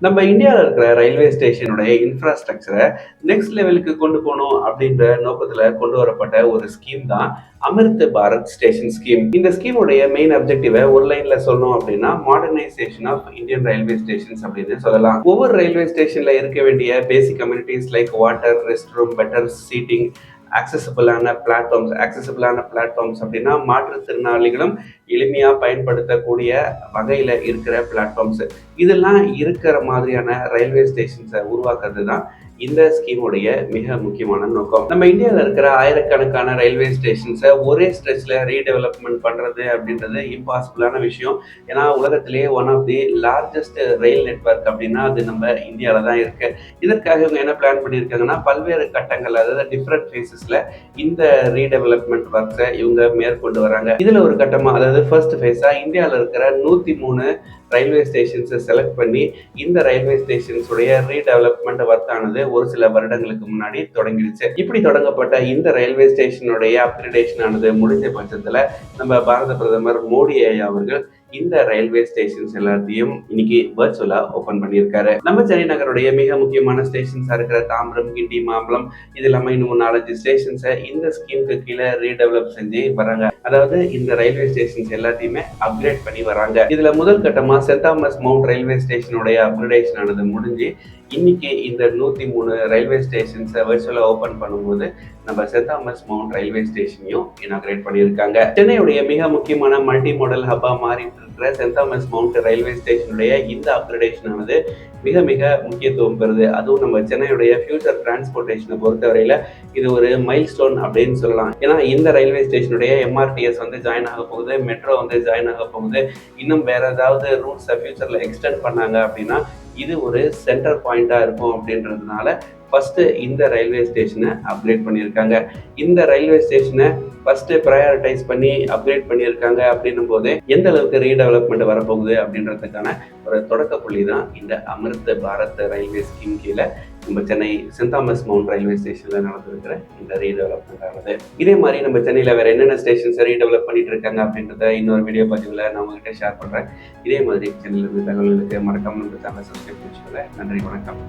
நம்ம இந்தியாவில் இருக்கிற ரயில்வே ஸ்டேஷனுடைய இன்ஃப்ராஸ்ட்ரக்சரை நெக்ஸ்ட் லெவலுக்கு கொண்டு போகணும் அப்படின்ற நோக்கத்துல கொண்டு வரப்பட்ட ஒரு ஸ்கீம் தான் அமிர்த் பாரத் ஸ்டேஷன் ஸ்கீம். இந்த ஸ்கீமுடைய மெயின் அப்ஜெக்டிவை ஒரு லைன்ல சொல்லணும் அப்படின்னா modernization of Indian railway stations அப்படின்னு சொல்லலாம். ஒவ்வொரு ரயில்வே ஸ்டேஷன்ல இருக்க வேண்டிய basic communities like water, rest room, better seating, ஆக்சசிபிளான பிளாட்ஃபார்ம்ஸ் அப்படின்னா மாற்றுத்திறனாளிகளும் எளிமையா பயன்படுத்தக்கூடிய வகையில இருக்கிற பிளாட்ஃபார்ம்ஸ், இதெல்லாம் இருக்கிற மாதிரியான ரயில்வே ஸ்டேஷன்ஸை உருவாக்குறது தான் இந்த ஸ்கீமுடைய மிக முக்கியமான நோக்கம். நம்ம இந்தியாவில் இருக்கிற ஆயிரக்கணக்கான ரயில்வே ஸ்டேஷன்ஸை ஒரே ஸ்ட்ரெச்ல ரீடெவலப்மெண்ட் பண்றது அப்படின்றது இம்பாசிபிளான விஷயம். ஏன்னா உலகத்திலேயே one of the largest rail network அப்படின்னா அது நம்ம இந்தியாவில தான் இருக்கு. இதற்காக இவங்க என்ன பிளான் பண்ணியிருக்காங்கன்னா பல்வேறு கட்டங்கள், அதாவது டிஃப்ரெண்ட் ஃபேஸஸ்ல இந்த ரீடெவலப்மெண்ட் ஒர்க்ஸை இவங்க மேற்கொண்டு வராங்க. இதுல ஒரு கட்டமா, அதாவது ஃபர்ஸ்ட் ஃபேஸா இந்தியாவில் இருக்கிற 103 ரயில்வே ஸ்டேஷன்ஸை செலக்ட் பண்ணி இந்த ரயில்வே ஸ்டேஷன்ஸ் உடைய ரீடெவலப்மெண்ட் ஒர்க் ஆனது ஒரு சில வருடங்களுக்கு முன்னாடி தொடங்கிடுச்சு. இப்படி தொடங்கப்பட்ட இந்த ரயில்வே ஸ்டேஷனுடைய அப்கிரேடேஷன் ஆனது முடிஞ்ச பட்சத்துல நம்ம பாரத பிரதமர் மோடி ஐயா அவர்கள் இந்த ரயில்வே ஸ்டேஷன்ஸ் எல்லாத்தையும் இன்னைக்கு வர்ச்சுவலா ஓபன் பண்ணியிருக்காரு. நம்ம சென்னை நகருடைய மிக முக்கியமான ஸ்டேஷன்ஸா இருக்கிற தாம்பரம், கிண்டி, மாம்பலம், இது இல்லாம இன்னும் 4-5 ஸ்டேஷன்ஸை இந்த ஸ்கீமுக்கு கீழே ரீடெவலப் செஞ்சு வராங்க. அதாவது இந்த ரயில்வே ஸ்டேஷன்ஸ் எல்லாத்தையுமே அப்கிரேட் பண்ணி வராங்க. இதுல முதல் கட்டமா சென்ட் தாமஸ் மவுண்ட் ரயில்வே ஸ்டேஷனுடைய அப்கிரேடேஷன் ஆனது முடிஞ்சு இன்னைக்கு இந்த 103 ரயில்வே ஸ்டேஷன்ஸை வர்ச்சுவலா ஓபன் பண்ணும்போது நம்ம சென்ட் தாமஸ் மவுண்ட் ரயில்வே ஸ்டேஷனையும் இனாகிரேட் பண்ணியிருக்காங்க. சென்னையுடைய மிக முக்கியமான மல்டி மாடல் ஹப்பா மாறி இருக்கிற சென்ட் தாமஸ் மவுண்ட் ரயில்வே ஸ்டேஷனுடைய இந்த அப்கிரேடேஷன் ஆனது மிக மிக முக்கியத்துவம் பெறுது. அதுவும் நம்ம சென்னையுடைய ஃபியூச்சர் டிரான்ஸ்போர்ட்டேஷனை பொறுத்தவரையில இது ஒரு மைல் ஸ்டோன் அப்படின்னு சொல்லலாம். ஏன்னா இந்த ரயில்வே ஸ்டேஷனுடைய எம்ஆர்டிஎஸ் வந்து ஜாயின் ஆக போகுது, மெட்ரோ வந்து ஜாயின் ஆக போகுது. இன்னும் வேற ஏதாவது ரூட்ஸை ஃபியூச்சர்ல எக்ஸ்டெண்ட் பண்ணாங்க அப்படின்னா இது ஒரு சென்டர் பாயிண்டா இருக்கும் அப்படின்றதுனால ஃபர்ஸ்ட் இந்த ரயில்வே ஸ்டேஷனை அப்கிரேட் பண்ணியிருக்காங்க. இந்த ரயில்வே ஸ்டேஷனை ஃபர்ஸ்ட் ப்ரையாரிட்டைஸ் பண்ணி அப்கிரேட் பண்ணியிருக்காங்க அப்படின்னும் போது எந்த அளவுக்கு ரீடெவலப்மெண்ட் வரப்போகுது அப்படின்றதுக்கான ஒரு தொடக்க புள்ளி தான் இந்த அமிர்த் பாரத் ரயில்வே ஸ்கீம் கீழே நம்ம சென்னை சென்ட் தாமஸ் மவுண்ட் ரயில்வே ஸ்டேஷன்ல நடந்திருக்கிற இந்த ரீடெவலப்மெண்ட் ஆனது. இதே மாதிரி நம்ம சென்னையில வேற என்னென்ன ஸ்டேஷன்ஸ் ரீடெவலப் பண்ணிட்டு இருக்காங்க அப்படின்றத இன்னொரு வீடியோ பதிவில் நான் உங்ககிட்ட ஷேர் பண்றேன். இதே மாதிரி சென்னையில இருந்து தகவல்களுக்கு மறக்காம நம்ம சேனலை சப்ஸ்கிரைப் பண்ணிக்கோங்க. நன்றி, வணக்கம்.